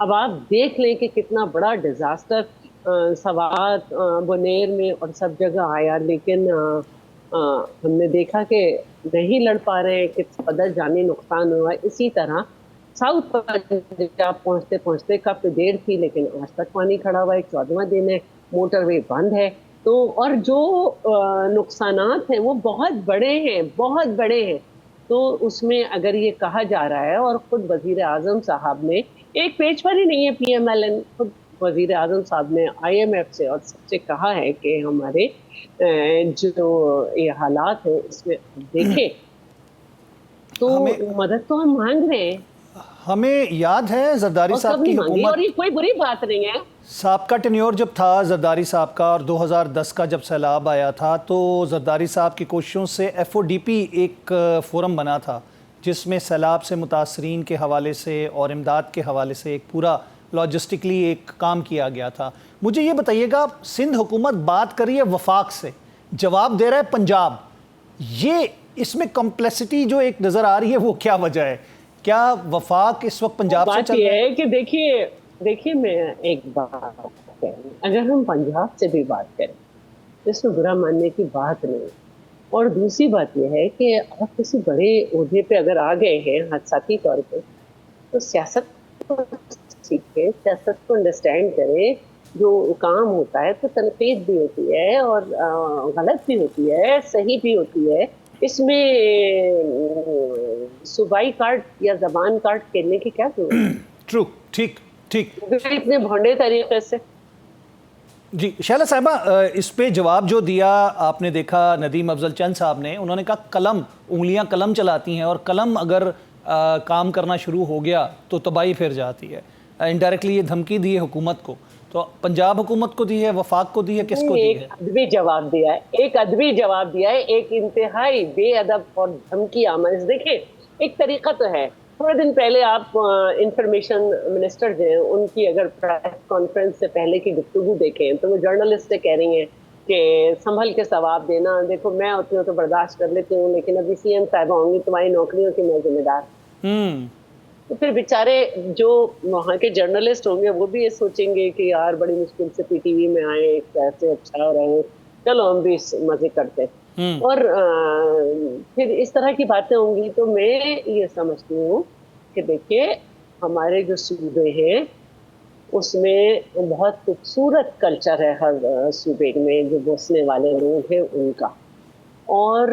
اب آپ دیکھ لیں کہ کتنا بڑا ڈیزاسٹر سوات بنیر میں اور سب جگہ آیا، لیکن ہم نے دیکھا کہ نہیں لڑ پا رہے ہیں، کس قدر جانی نقصان ہوا. اسی طرح ساؤتھ پنجاب پہنچتے پہنچتے کافی دیر تھی، لیکن آج تک پانی کھڑا ہوا ہے، 14واں دن ہے، موٹر وے بند ہے. تو اور جو نقصانات ہیں وہ بہت بڑے ہیں، بہت بڑے ہیں. تو اس میں اگر یہ کہا جا رہا ہے، اور خود وزیر اعظم صاحب نے ایک پیج پر ہی نہیں ہے، پی ایم ایل این، خود وزیر اعظم صاحب نے آئی ایم ایف سے اور سب سے کہا ہے کہ ہمارے جو یہ حالات ہیں اس میں دیکھیں تو مدد تو ہم مانگ رہے ہیں، ہمیں یاد ہے زرداری اور صاحب کب کی نہیں مانگی، اور حکومت، یہ کوئی بری بات نہیں ہے. سابقہ ٹینیور جب تھا زرداری صاحب کا، اور 2010 کا جب سیلاب آیا تھا، تو زرداری صاحب کی کوششوں سے ایف او ڈی پی ایک فورم بنا تھا جس میں سیلاب سے متاثرین کے حوالے سے اور امداد کے حوالے سے ایک پورا لاجسٹکلی ایک کام کیا گیا تھا. مجھے یہ بتائیے گا، سندھ حکومت بات کر رہی ہے وفاق سے، جواب دے رہا ہے پنجاب، یہ اس میں کمپلیکسٹی جو ایک نظر آ رہی ہے وہ کیا وجہ ہے؟ کیا وفاق اس وقت پنجاب سے بات چل یہ رہا ہے؟ ہے کہ دیکھیے میں ایک بات کہوں، اگر ہم پنجاب سے بھی بات کریں اس میں برا ماننے کی بات نہیں. اور دوسری بات یہ ہے کہ آپ کسی بڑے عہدے پہ اگر آ گئے ہیں حادثاتی طور پہ، تو سیاست کو سیکھیں، سیاست کو انڈرسٹینڈ کریں. جو کام ہوتا ہے تو تنقید بھی ہوتی ہے، اور غلط بھی ہوتی ہے، صحیح بھی ہوتی ہے. اس میں صوبائی کارڈ یا زبان کارڈ کھیلنے کی کیا ضرورت ٹرو، ٹھیک ٹھیک. ہے اتنے بھونڈے طریقے سے؟ جی شیلا صاحبہ، اس پہ جواب جو دیا آپ نے دیکھا ندیم افضل چند صاحب نے، انہوں نے کہا قلم، انگلیاں قلم چلاتی ہیں، اور قلم اگر کام کرنا شروع ہو گیا تو تباہی پھر جاتی ہے. انڈائریکٹلی یہ دھمکی دی ہے حکومت کو، تو پنجاب حکومت کو دی ہے، وفاق کو دی ہے، کس کو دی ایک ہے؟ ادبی جواب دیا ہے، ایک ادبی جواب دیا ہے، ایک انتہائی بے ادب اور دھمکی آمیز. دیکھیں ایک طریقہ تو ہے، تھوڑے دن پہلے آپ انفارمیشن منسٹر جو ہیں ان کی اگر پریس کانفرنس سے پہلے کی گفتگو دیکھیں تو وہ جرنلسٹ سے کہہ رہی ہیں کہ سنبھل کے ثواب دینا، دیکھو میں ہوتی ہوں تو برداشت کر لیتی ہوں، لیکن ابھی سی ایم صاحبہ ہوں گی، تمہاری نوکریوں کی میں ذمہ دار. تو پھر بیچارے جو وہاں کے جرنلسٹ ہوں گے وہ بھی یہ سوچیں گے کہ یار بڑی مشکل سے پی ٹی وی میں آئے، کیسے اچھا رہے، چلو ہم بھی مزے کرتے. اور پھر اس طرح کی باتیں ہوں گی. تو میں یہ سمجھتی ہوں کہ دیکھیے ہمارے جو صوبے ہیں اس میں بہت خوبصورت کلچر ہے، ہر صوبے میں جو بسنے والے لوگ ہیں ان کا، اور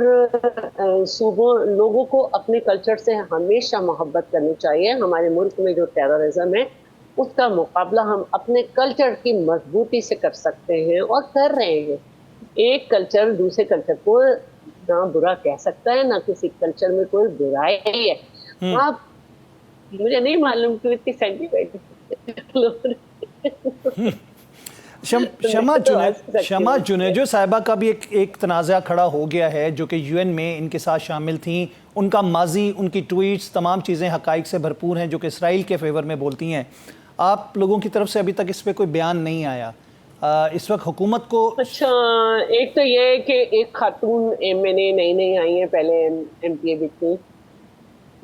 صوبوں لوگوں کو اپنے کلچر سے ہمیشہ محبت کرنی چاہیے. ہمارے ملک میں جو ٹیررزم ہے اس کا مقابلہ ہم اپنے کلچر کی مضبوطی سے کر سکتے ہیں اور کر رہے ہیں. ایک کلچر دوسرے کلچر کو نہ برا کہہ سکتا ہے، نہ کسی کلچر میں کوئی برائی ہے. آپ مجھے نہیں معلوم کہ اتنی سینٹیمیٹر شمع جنیجو صاحبہ کا بھی ایک تنازعہ کھڑا ہو گیا ہے جو کہ یو این میں ان کے ساتھ شامل تھیں. ان کا ماضی، ان کی ٹویٹس، تمام چیزیں حقائق سے بھرپور ہیں جو کہ اسرائیل کے فیور میں بولتی ہیں. آپ لوگوں کی طرف سے ابھی تک اس پہ کوئی بیان نہیں آیا. اس وقت حکومت کو اچھا، ایک تو یہ کہ ایک خاتون ایم این اے نئی آئی ہیں، پہلے ایم پی اے بھی تھی.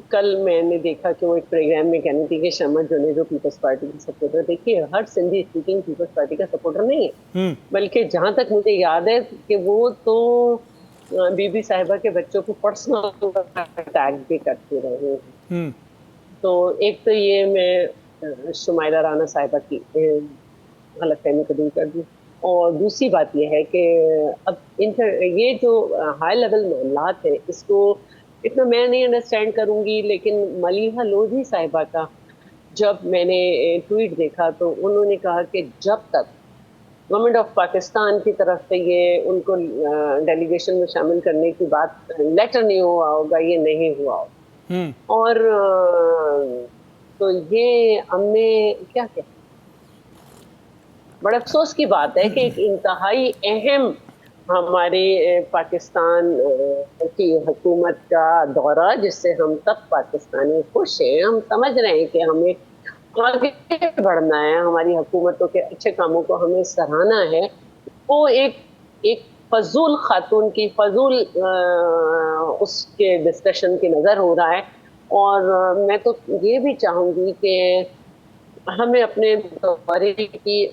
کل میں نے دیکھا کہ وہ ایک پروگرام میں کہنی تھی کہ شمع جنیجو پیپلز پارٹی کی سپورٹر. دیکھیے ہر سندھی اسپیکنگ پیپلز پارٹی کا سپورٹر نہیں ہے، بلکہ جہاں تک مجھے یاد ہے کہ وہ تو بی بی صاحبہ کے بچوں کو پرسنل اٹیک بھی کرتے رہے ہیں. تو ایک تو یہ میں شمائلہ رانا صاحبہ کی غلط فہمی کو دور کر دوں. اور دوسری بات یہ ہے کہ اب یہ جو ہائی لیول معاملات ہیں اس کو اتنا میں نہیں انڈرسٹینڈ کروں گی، لیکن ملیحہ لودھی صاحبہ کا جب میں نے ٹویٹ دیکھا تو انہوں نے کہا کہ جب تک گورنمنٹ آف پاکستان کی طرف سے یہ ان کو ڈیلیگیشن میں شامل کرنے کی بات لیٹر نہیں ہوا ہوگا، یہ نہیں ہوا ہوگا. اور تو یہ ہم نے کیا کہا، بڑا افسوس کی بات ہے کہ ایک انتہائی اہم ہمارے پاکستان کی حکومت کا دورہ جس سے ہم سب پاکستانی خوش ہیں، ہم سمجھ رہے ہیں کہ ہمیں آگے بڑھنا ہے، ہماری حکومتوں کے اچھے کاموں کو ہمیں سراہنا ہے، وہ ایک فضول خاتون کی فضول اس کے ڈسکشن کی نظر ہو رہا ہے. اور میں تو یہ بھی چاہوں گی کہ ہمیں اپنے دورے کی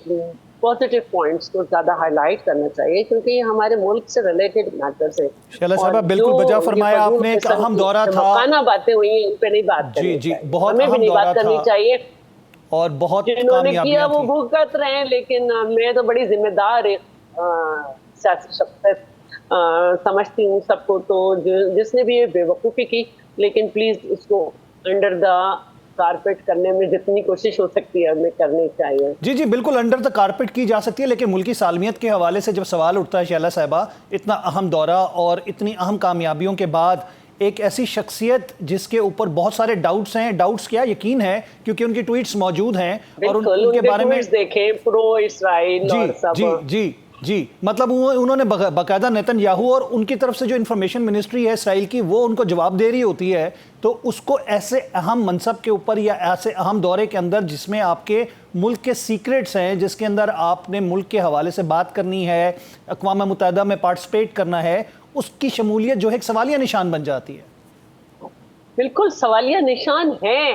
پازیٹیو پوائنٹس کو زیادہ ہائی لائٹ کرنا چاہیے، کیونکہ یہ ہمارے ملک سے ریلیٹڈ میٹرز ہیں، شعلہ اور صاحبہ بالکل جو بجا یہ فرمایا آپ فضول نے، ایک قسم اہم کی دورہ تھا. احمقانہ باتیں ہوئی ہیں، ان پہ نہیں بات جی کرنی جی چاہیے، بہت ہمیں بھی اہم نہیں دورہ بات کرنی تھا چاہیے. اور بہت جنہوں نے کیا کامیابیاں وہ تھیں. بھگت رہے ہیں، لیکن میں تو بڑی ذمہ دار سیاسی شخصیت سمجھتی ہوں سب کو. تو جس نے بھی یہ بے وقوفی کی، لیکن پلیز اس کو انڈر دا کارپیٹ کرنے میں جتنی کوشش ہو سکتی ہے ہمیں کرنی چاہیے. جی جی بالکل انڈر دا کارپیٹ کی جا سکتی ہے، لیکن ملکی سالمیت کے حوالے سے جب سوال اٹھتا ہے شعلہ صاحبہ، اتنا اہم دورہ اور اتنی اہم کامیابیوں کے بعد ایک ایسی شخصیت جس کے اوپر بہت سارے ڈاؤٹس ہیں، ڈاؤٹس کیا یقین ہے کیونکہ ان کی ٹویٹس موجود ہیں اور بالکل ان ان کے کے بارے میں. ٹویٹس دیکھیں، پرو اسرائیل جی اور سب. جی جی جی مطلب انہوں نے باقاعدہ نیتن یاہو اور ان کی طرف سے جو انفارمیشن منسٹری ہے اسرائیل کی، وہ ان کو جواب دے رہی ہوتی ہے. تو اس کو ایسے اہم منصب کے اوپر یا ایسے اہم دورے کے اندر جس میں آپ کے ملک کے سیکریٹس ہیں، جس کے اندر آپ نے ملک کے حوالے سے بات کرنی ہے، اقوام متحدہ میں پارٹیسپیٹ کرنا ہے، اس کی شمولیت جو ہے ایک سوالیہ نشان بن جاتی ہے. بالکل سوالیہ نشان ہے.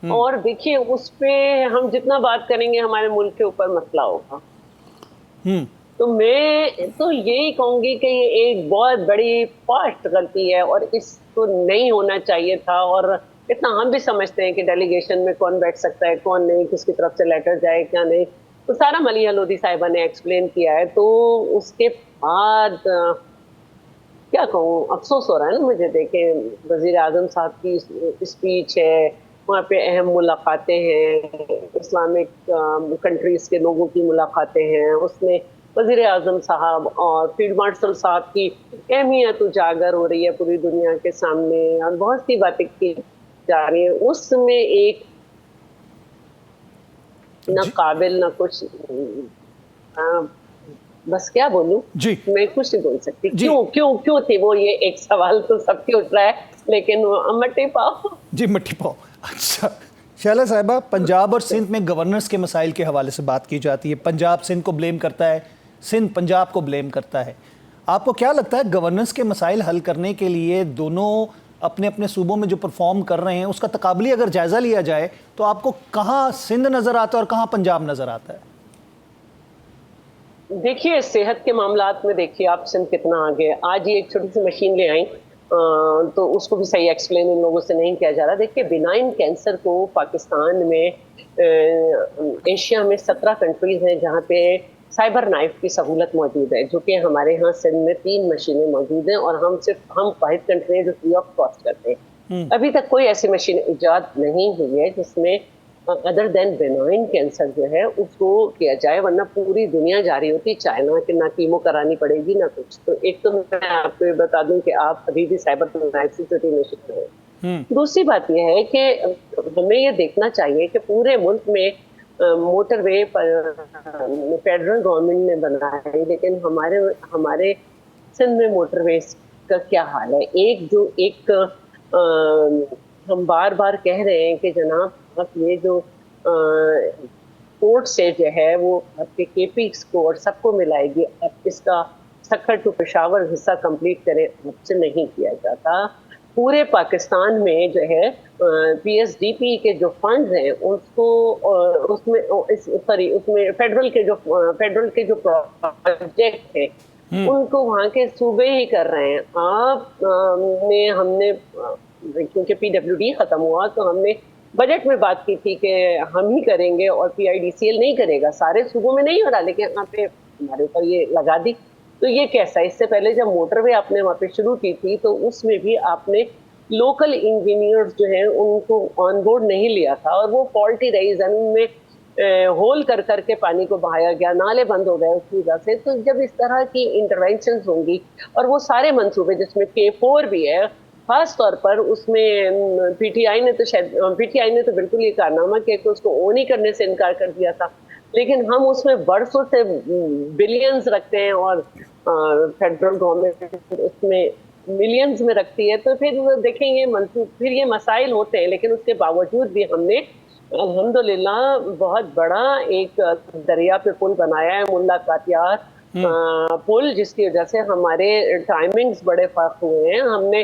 اور دیکھیے اس پہ ہم جتنا بات کریں گے ہمارے ملک کے اوپر مسئلہ ہوگا. تو میں تو یہی کہوں گی کہ یہ ایک بہت بڑی فاسٹ غلطی ہے اور اس کو نہیں ہونا چاہیے تھا. اور اتنا ہم بھی سمجھتے ہیں کہ ڈیلیگیشن میں کون بیٹھ سکتا ہے، کون نہیں، کس کی طرف سے لیٹر جائے کیا نہیں، تو سارا ملیحہ لودھی صاحبہ نے ایکسپلین کیا ہے. تو اس کے بعد کیا کہوں، افسوس ہو رہا ہے نا مجھے. دیکھیں وزیر اعظم صاحب کی اسپیچ ہے، وہاں پہ اہم ملاقاتیں ہیں، اسلامک کنٹریز کے لوگوں کی ملاقاتیں ہیں، اس میں وزیر اعظم صاحب اور فیلڈ مارشل صاحب کی اہمیت اجاگر ہو رہی ہے پوری دنیا کے سامنے، اور بہت سی باتیں کی جا رہی ہیں. اس میں ایک نہ قابل نہ کچھ، بس کیا بولوں، جی میں کچھ نہیں بول سکتی. جی کیوں تھے وہ، یہ ایک سوال تو سب کے اٹھ رہا ہے، لیکن مٹی پاؤ. جی مٹی پاؤ. اچھا شعلہ صاحبہ، پنجاب اور سندھ میں گورننس کے مسائل کے حوالے سے بات کی جاتی ہے. پنجاب سندھ کو بلیم کرتا ہے، سندھ پنجاب کو بلیم کرتا ہے. آپ کو کیا لگتا ہے گورننس کے مسائل حل کرنے کے لیے دونوں اپنے اپنے صوبوں میں جو پرفارم کر رہے ہیں اس کا تقابلی اگر جائزہ لیا جائے تو آپ کو کہاں سندھ نظر آتا ہے اور کہاں پنجاب نظر آتا ہے؟ دیکھیے صحت کے معاملات میں دیکھیے آپ سندھ کتنا آگے. آج یہ ایک چھوٹی سی مشین لے آئیں تو اس کو بھی صحیح ایکسپلین ان لوگوں سے نہیں کیا جا رہا. دیکھیے بینائن کینسر کو پاکستان میں ایشیا میں 17 کنٹریز ہیں جہاں پہ سائبر نائف کی سہولت موجود ہے، جو کہ ہمارے ہاں سندھ میں 3 مشینیں موجود ہیں، اور ہم واحد کنٹری ہیں جو فری آف کاسٹ کرتے ہیں. ابھی تک کوئی ایسی مشین ایجاد نہیں ہوئی ہے جس میں ادر دین بینائن کینسر جو ہے اس کو کیا جائے، ورنہ پوری دنیا جا رہی ہوتی چائنا کہ نہ کیمو کرانی پڑے گی نہ کچھ. تو ایک تو میں آپ کو بتا دوں کہ آپ ابھی بھی سائبر نائف سیکورٹی میں شکر ہیں. دوسری بات یہ ہے کہ ہمیں یہ دیکھنا چاہیے کہ پورے ملک میں موٹر وے فیڈرل گورنمنٹ نے بنایا ہے، لیکن ہمارے سندھ میں موٹر ویز کا کیا حال ہے. ایک ہم بار بار کہہ رہے ہیں کہ جناب آپ یہ جو کوٹ سے جو ہے وہ آپ کے کے پی اسکور سب کو ملائے گی، آپ اس کا سکھر ٹو پشاور حصہ کمپلیٹ کریں، آپ سے نہیں کیا جاتا. پورے پاکستان میں جو ہے پی ایس ڈی پی کے جو فنڈز ہیں اس کو اس میں فیڈرل کے جو پروجیکٹ ہیں ان کو وہاں کے صوبے ہی کر رہے ہیں. ہم نے کیونکہ پی ڈبلیو ڈی ختم ہوا تو ہم نے بجٹ میں بات کی تھی کہ ہم ہی کریں گے اور پی آئی ڈی سی ایل نہیں کرے گا. سارے صوبوں میں نہیں ہو رہا، لیکن یہاں پہ ہمارے اوپر یہ لگا دی. تو یہ کیسا ہے؟ اس سے پہلے جب موٹر وے آپ نے وہاں پہ شروع کی تھی تو اس میں بھی آپ نے لوکل انجینئرز جو ہیں ان کو آن بورڈ نہیں لیا تھا، اور وہ فالٹی رہی، زمین میں ہول کر کے پانی کو بہایا گیا، نالے بند ہو گئے اس کی وجہ سے. تو جب اس طرح کی انٹرونشنز ہوں گی، اور وہ سارے منصوبے جس میں K4 بھی ہے، خاص طور پر اس میں پی ٹی آئی نے تو بالکل یہ کارنامہ کیا کہ اس کو اون ہی کرنے سے انکار کر دیا تھا، لیکن ہم اس میں برسوں سے بلینز رکھتے ہیں اور فیڈرل گورنمنٹ اس میں ملینز میں رکھتی ہے. تو پھر دیکھیں پھر یہ مسائل ہوتے ہیں، لیکن اس کے باوجود بھی ہم نے الحمدللہ بہت بڑا ایک دریا پہ پل بنایا ہے، ملا کاتیار پل، جس کی وجہ سے ہمارے ٹائمنگز بڑے فرق ہوئے ہیں. ہم نے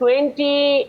20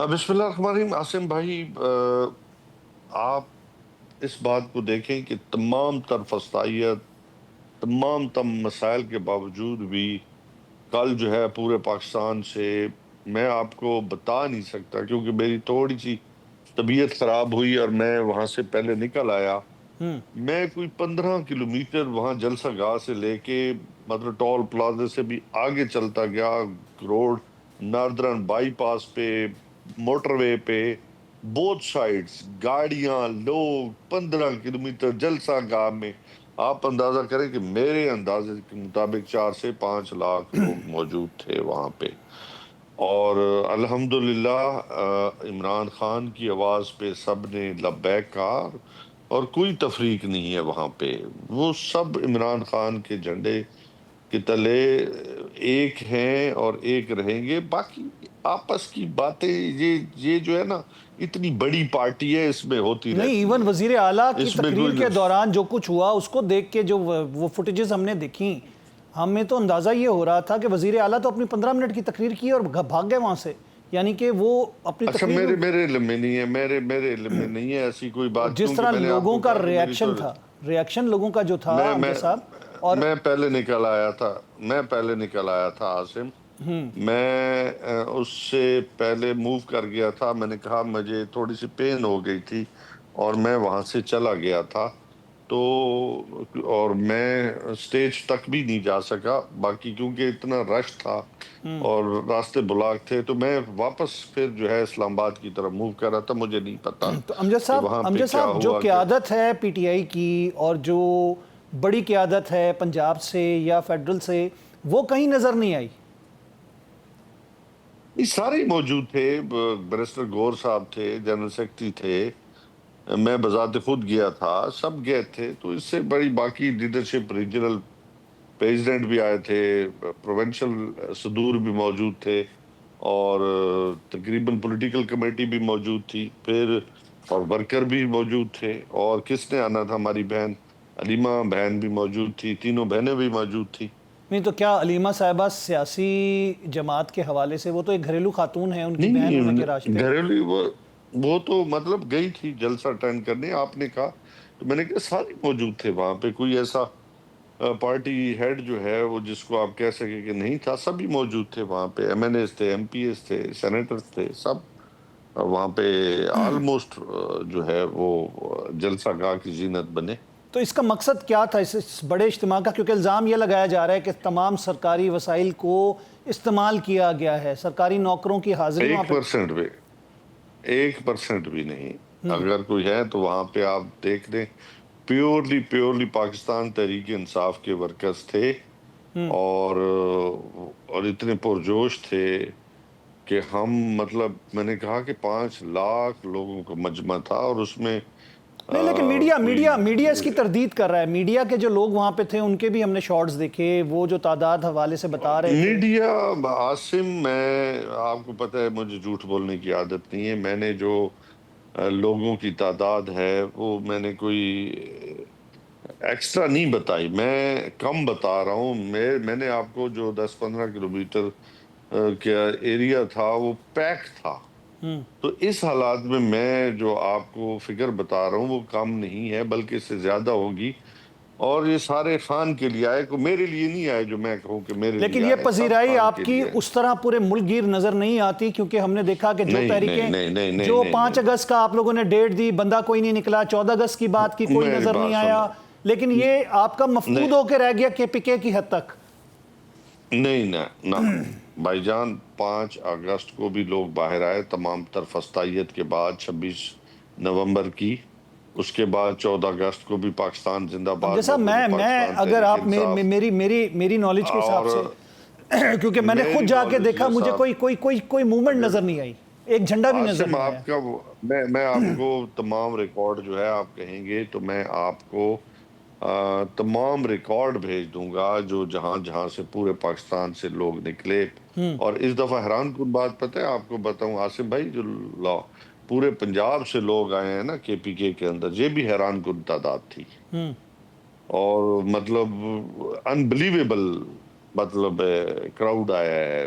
بسم اللہ الرحمن الرحیم. عاصم بھائی، آپ اس بات کو دیکھیں کہ تمام تر فسطائیت، تمام مسائل کے باوجود بھی کل جو ہے پورے پاکستان سے میں آپ کو بتا نہیں سکتا، کیونکہ میری تھوڑی سی طبیعت خراب ہوئی اور میں وہاں سے پہلے نکل آیا. میں کوئی 15 کلومیٹر وہاں جلسہ گاہ سے لے کے مطلب ٹول پلازے سے بھی آگے چلتا گیا، روڈ ناردرن بائی پاس پہ، موٹر وے پہ، بوتھ سائڈز گاڑیاں، لوگ 15 کلومیٹر جلسہ گاہ میں. آپ اندازہ کریں کہ میرے اندازے کے مطابق 4 سے 5 لاکھ لوگ موجود تھے وہاں پہ. اور الحمدللہ عمران خان کی آواز پہ سب نے لبیک کہا، اور کوئی تفریق نہیں ہے وہاں پہ. وہ سب عمران خان کے جھنڈے کے تلے ایک ہیں اور ایک رہیں گے. باقی آپس کی باتیں یہ جو ہے نا، اتنی بڑی پارٹی ہے، اس میں ہوتی نہیں، رہتی ایون ہے. وزیر اعلیٰ کی اس میں تقریر کوئی کے دوران جو کچھ ہوا اس کو دیکھ کے جو وہ فوٹیجز ہم نے دیکھیں، ہمیں تو اندازہ یہ ہو رہا تھا کہ وزیر اعلیٰ تو اپنی 15 منٹ کی تقریر کی اور بھاگ گئے وہاں سے. یعنی کہ وہ اپنی اچھا، تقریر میرے علم میں نہیں ہے، میرے علم میں نہیں ہے ایسی کوئی بات، جس کیونکہ طرح میں نے آپ لوگوں کو کا کہا کہ میری تو ریاکشن تھا، ریاکشن لوگوں کا جو تھا میں امجد میں صاحب. اور میں پہلے نکل آیا تھا عاصم. میں اس سے پہلے موو کر گیا تھا. میں نے کہا مجھے تھوڑی سی پین ہو گئی تھی اور میں وہاں سے چلا گیا تھا، تو اور میں سٹیج تک بھی نہیں جا سکا باقی، کیونکہ اتنا رش تھا اور راستے بلاک تھے. تو میں واپس پھر جو ہے اسلام آباد کی طرف موو کر رہا تھا. مجھے نہیں پتا تو کہ وہاں پہ کیا جو ہوا. کہ قیادت ہے پی ٹی آئی کی اور جو بڑی قیادت ہے پنجاب سے یا فیڈرل سے، وہ کہیں نظر نہیں آئی. یہ سارے موجود تھے. بیرسٹر گور صاحب تھے، جنرل سیکرٹری تھے، میں بذات خود گیا تھا، سب گئے تھے. تو اس سے بڑی باقی لیڈرشپ، ریجنل پریزیڈنٹ بھی آئے تھے، پروونشل صدور بھی موجود تھے، اور تقریباً پولیٹیکل کمیٹی بھی موجود تھی، پھر اور ورکر بھی موجود تھے. اور کس نے آنا تھا؟ ہماری بہن علیمہ بہن بھی موجود تھی، تینوں بہنیں بھی موجود تھی. نہیں تو کیا علیمہ صاحبہ سیاسی جماعت کے حوالے سے، وہ تو ایک گھریلو خاتون ہیں، ان کی بہن ہونے کے راستے. گھریلو وہ تو مطلب گئی تھی جلسہ اٹینڈ کرنے. آپ نے کہا تو میں نے کہا سارے موجود تھے وہاں پہ. کوئی ایسا پارٹی ہیڈ جو ہے وہ جس کو آپ کہہ سکے کہ نہیں تھا، سبھی موجود تھے وہاں پہ. ایم این ایز تھے، ایم پی ایز تھے، سینیٹرز تھے، سب وہاں پہ آلموسٹ جو ہے وہ جلسہ گاہ کی زینت بنے. تو اس کا مقصد کیا تھا اس بڑے اجتماع کا؟ کیونکہ الزام یہ لگایا جا رہا ہے کہ تمام سرکاری وسائل کو استعمال کیا گیا ہے، سرکاری نوکروں کی حاضری وہاں پہ 1% بھی نہیں. اگر کوئی ہے تو وہاں پہ آپ دیکھ لیں، پیورلی پاکستان تحریک انصاف کے ورکرز تھے، اور اتنے پرجوش تھے کہ ہم مطلب میں نے کہا کہ 5 لاکھ لوگوں کا مجمع تھا. اور اس میں نہیں، لیکن میڈیا اس کی تردید کر رہا ہے. میڈیا کے جو لوگ وہاں پہ تھے ان کے بھی ہم نے شارٹس دیکھے، وہ جو تعداد حوالے سے بتا رہے تھے. میڈیا عاصم، میں آپ کو پتہ ہے مجھے جھوٹ بولنے کی عادت نہیں ہے. میں نے جو لوگوں کی تعداد ہے وہ میں نے کوئی ایکسٹرا نہیں بتائی، میں کم بتا رہا ہوں. میں نے آپ کو جو 10-15 کلومیٹر کا ایریا تھا وہ پیک تھا. تو اس حالات میں جو آپ کو فگر بتا رہا ہوں وہ کم نہیں ہے، بلکہ اس سے زیادہ ہوگی. اور یہ سارے خان کے لیے آئے، میرے لیے نہیں آئے جو میں کہوں کہ میرے لیے آئے. لیکن یہ پذیرائی آپ کی اس طرح پورے ملک گیر نظر نہیں آتی، کیونکہ ہم نے دیکھا کہ جو تحریکیں جو 5 اگست کا آپ لوگوں نے ڈیٹ دی، بندہ کوئی نہیں نکلا. 14 اگست کی بات کی، کوئی نظر نہیں آیا. لیکن یہ آپ کا مفقود ہو کے رہ گیا کے پی کے کی حد تک. نہیں نہ بھائی جان، 5 اگست کو بھی لوگ باہر آئے، تمام تر فسطائیت کے بعد 26 نومبر کی. اس کے بعد 14 اگست کو بھی پاکستان زندہ باد. جیسا میں اگر آپ میری نالج کے حساب سے، کیونکہ میں نے خود جا کے دیکھا، مجھے کوئی موومنٹ نظر نہیں آئی، ایک جھنڈا بھی نظر نہیں آیا. میں آپ کو تمام ریکارڈ جو ہے آپ کہیں گے تو میں آپ کو تمام ریکارڈ بھیج دوں گا جو جہاں سے پورے پاکستان سے لوگ نکلے. اور اس دفعہ حیران کن بات پتہ ہے آپ کو بتاؤں عاصم بھائی، جو پورے پنجاب سے لوگ آئے ہیں نا کے پی کے اندر، یہ بھی حیران کن تعداد تھی. اور مطلب انبلیویبل مطلب کراؤڈ آیا ہے.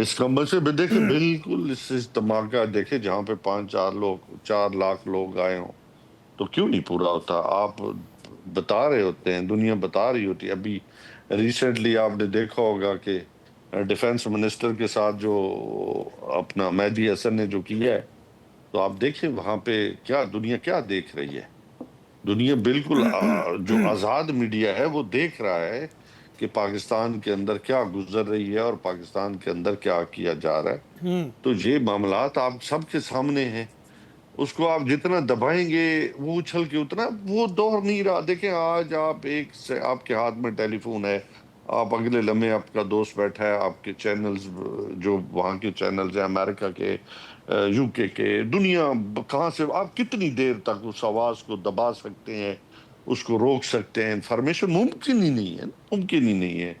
اس کمبل سے بھی دیکھیں بالکل اس دھماکہ دیکھیں جہاں پہ 4 لاکھ لوگ آئے ہوں تو کیوں نہیں پورا ہوتا. آپ بتا رہے ہوتے ہیں, دنیا بتا رہی ہوتی ہے. ابھی ریسنٹلی آپ نے دیکھا ہوگا کہ ڈیفنس منسٹر کے ساتھ جو اپنا مہدی حسن نے جو کیا ہے, تو آپ دیکھیں وہاں پہ کیا دنیا کیا دیکھ رہی ہے. دنیا بالکل جو آزاد میڈیا ہے وہ دیکھ رہا ہے کہ پاکستان کے اندر کیا گزر رہی ہے اور پاکستان کے اندر کیا کیا جا رہا ہے. تو یہ معاملات آپ سب کے سامنے ہیں. اس کو آپ جتنا دبائیں گے وہ اچھل کے اتنا, وہ دور نہیں رہا. دیکھیں آج آپ کے ہاتھ میں ٹیلی فون ہے, آپ اگلے لمحے آپ کا دوست بیٹھا ہے, آپ کے چینلز جو وہاں کے چینلز ہیں امریکہ کے, یو کے, دنیا کہاں سے, آپ کتنی دیر تک اس آواز کو دبا سکتے ہیں, اس کو روک سکتے ہیں. انفارمیشن ممکن ہی نہیں ہے, ممکن ہی نہیں ہے.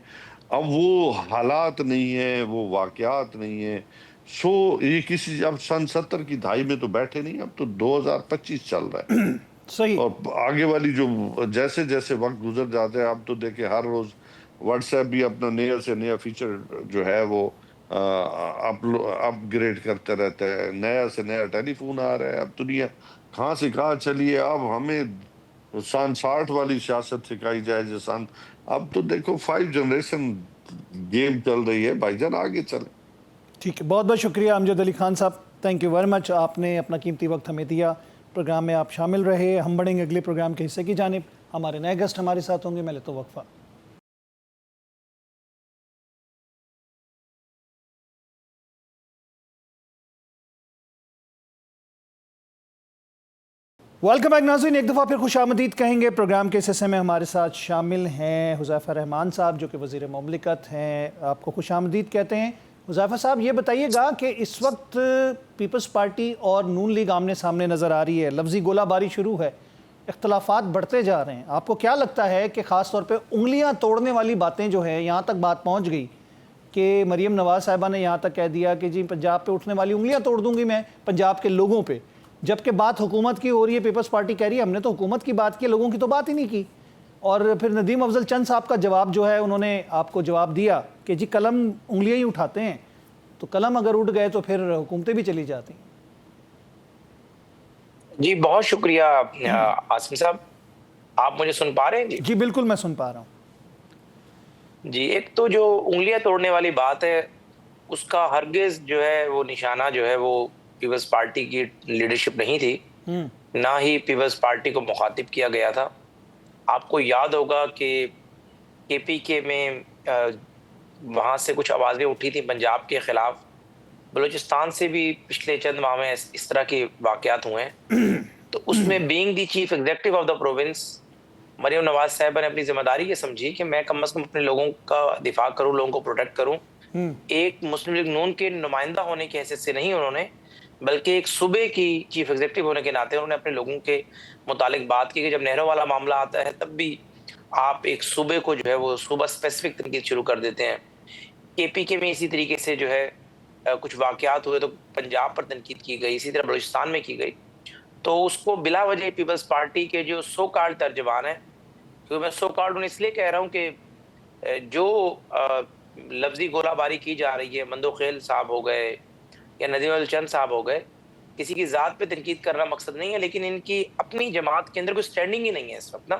اب وہ حالات نہیں ہیں, وہ واقعات نہیں ہیں. یہ کسی اب سن 70 کی دہائی میں تو بیٹھے نہیں, اب تو 2025 چل رہا ہے. صحیح. اور آگے والی جو جیسے جیسے وقت گزر جاتے ہیں, اب تو دیکھیں ہر روز واٹس ایپ بھی اپنا نیا سے نیا فیچر جو ہے وہ اپ گریڈ کرتے رہتا ہے, نیا سے نیا ٹیلی فون آ رہا ہے. اب دنیا کہاں سے کہاں چلی ہے. اب ہمیں سن 60 والی سیاست سکھائی جائے جیسا, اب تو دیکھو 5 جنریشن گیم چل رہی ہے. بھائی جان آگے چلیں. ٹھیک ہے, بہت بہت شکریہ امجد علی خان صاحب, تھینک یو ویری مچ. آپ نے اپنا قیمتی وقت ہمیں دیا, پروگرام میں آپ شامل رہے. ہم بڑھیں گے اگلے پروگرام کے حصے کی جانب. ہمارے نئے گیسٹ ہمارے ساتھ ہوں گے. میں لیتا ہوں وقفہ. ویلکم بیک ناظرین, ایک دفعہ پھر خوش آمدید کہیں گے. پروگرام کے اس حصے میں ہمارے ساتھ شامل ہیں حذیفہ رحمان صاحب جو کہ وزیر مملکت ہیں. آپ کو خوش آمدید کہتے ہیں. حذیفہ صاحب یہ بتائیے گا کہ اس وقت پیپلز پارٹی اور نون لیگ آمنے سامنے نظر آ رہی ہے, لفظی گولہ باری شروع ہے, اختلافات بڑھتے جا رہے ہیں. آپ کو کیا لگتا ہے کہ خاص طور پہ انگلیاں توڑنے والی باتیں جو ہیں, یہاں تک بات پہنچ گئی کہ مریم نواز صاحبہ نے یہاں تک کہہ دیا کہ جی پنجاب پہ اٹھنے والی انگلیاں توڑ دوں گی میں پنجاب کے لوگوں پہ, جبکہ بات حکومت کی ہو رہی ہے. پیپلز پارٹی کہہ رہی ہے ہم نے تو حکومت کی بات کی, لوگوں کی تو بات ہی نہیں کی. اور پھر ندیم افضل چند صاحب کا جواب جو ہے, انہوں نے آپ کو جواب دیا کہ جی قلم انگلیاں ہی اٹھاتے ہیں, تو قلم اگر اٹھ گئے تو پھر حکومتیں بھی چلی جاتی ہیں. جی بہت شکریہ عاصم صاحب. آپ مجھے سن پا رہے ہیں؟ جی بالکل میں سن پا رہا ہوں. جی ایک تو جو انگلیاں توڑنے والی بات ہے, اس کا ہرگز جو ہے وہ نشانہ جو ہے وہ پیپلز پارٹی کی لیڈرشپ نہیں تھی, نہ ہی پیپلز پارٹی کو مخاطب کیا گیا تھا. آپ کو یاد ہوگا کہ کے پی کے میں وہاں سے کچھ آوازیں اٹھی تھیں پنجاب کے خلاف. بلوچستان سے بھی پچھلے چند ماہ میں اس طرح کے واقعات ہوئے ہیں. تو اس میں being the chief executive of the province, Maryam Nawaz صاحبہ نے اپنی ذمہ داری یہ سمجھی کہ میں کم از کم اپنے لوگوں کا دفاع کروں, لوگوں کو پروٹیکٹ کروں. ایک مسلم لیگ نون کے نمائندہ ہونے کی حیثیت سے نہیں انہوں نے, بلکہ ایک صوبے کی چیف ایگزیکٹو ہونے کے ناطے انہوں نے اپنے لوگوں کے متعلق بات کی کہ جب نہروں والا معاملہ آتا ہے تب بھی آپ ایک صوبے کو جو ہے وہ صوبہ اسپیسیفک تنقید شروع کر دیتے ہیں. کے پی کے میں اسی طریقے سے جو ہے کچھ واقعات ہوئے تو پنجاب پر تنقید کی گئی, اسی طرح بلوچستان میں کی گئی. تو اس کو بلا وجہ پیپلز پارٹی کے جو سو کارڈ ترجمان ہیں, کیونکہ میں سو کارڈ انہیں اس لیے کہہ رہا ہوں کہ جو لفظی گولہ باری کی جا رہی ہے, مندو خیل صاحب ہو گئے یا ندیم افضل چند صاحب ہو گئے, کسی کی ذات پہ تنقید کرنا مقصد نہیں ہے, لیکن ان کی اپنی جماعت کے اندر کوئی سٹینڈنگ ہی نہیں ہے اس وقت نا.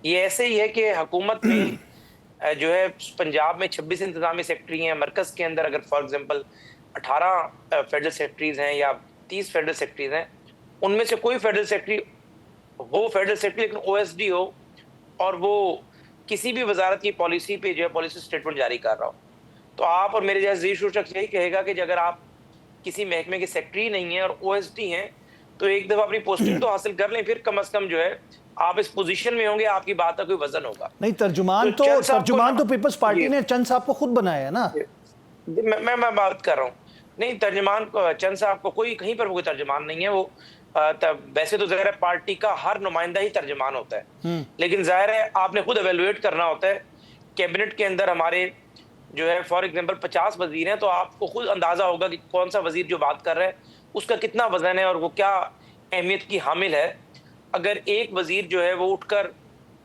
یہ ایسے ہی ہے کہ حکومت میں جو ہے پنجاب میں 26 انتظامی سیکٹری ہیں, مرکز کے اندر اگر فار ایگزامپل 18 فیڈرل سیکٹریز ہیں یا 30 فیڈرل سیکٹریز ہیں, ان میں سے کوئی فیڈرل سیکٹری وہ فیڈرل سیکٹری لیکن او ایس ڈی ہو اور وہ کسی بھی وزارت کی پالیسی پہ جو ہے پالیسی سٹیٹمنٹ جاری کر رہا ہو, تو آپ اور میرے جیسے ذہین شخص یہی کہے گا کہ اگر آپ کسی محکمے کے سیکٹری نہیں ہیں اور او ایس ڈی ہیں تو ایک دفعہ اپنی پوسٹنگ تو حاصل کر لیں, پھر کم از کم جو ہے آپ اس پوزیشن میں ہوں گے, آپ کی بات کا کوئی وزن ہوگا. نہیں, ترجمان تو پیپلز پارٹی نے چند صاحب کو خود بنایا ہے نا. میں بات کر رہا ہوں, نہیں ترجمان چند صاحب کو کوئی کہیں پر کوئی ترجمان نہیں ہے. وہ ویسے تو ظاہر ہے پارٹی کا ہر نمائندہ ہی ترجمان ہوتا ہے, لیکن ظاہر ہے آپ نے خود ایویلویٹ کرنا ہوتا ہے. کیبنٹ کے اندر ہمارے جو ہے فار ایگزامپل 50 وزیر ہیں, تو آپ کو خود اندازہ ہوگا کہ کون سا وزیر جو بات کر رہا ہے اس کا کتنا وزن ہے اور وہ کیا اہمیت کی حامل ہے. اگر ایک وزیر جو ہے وہ اٹھ کر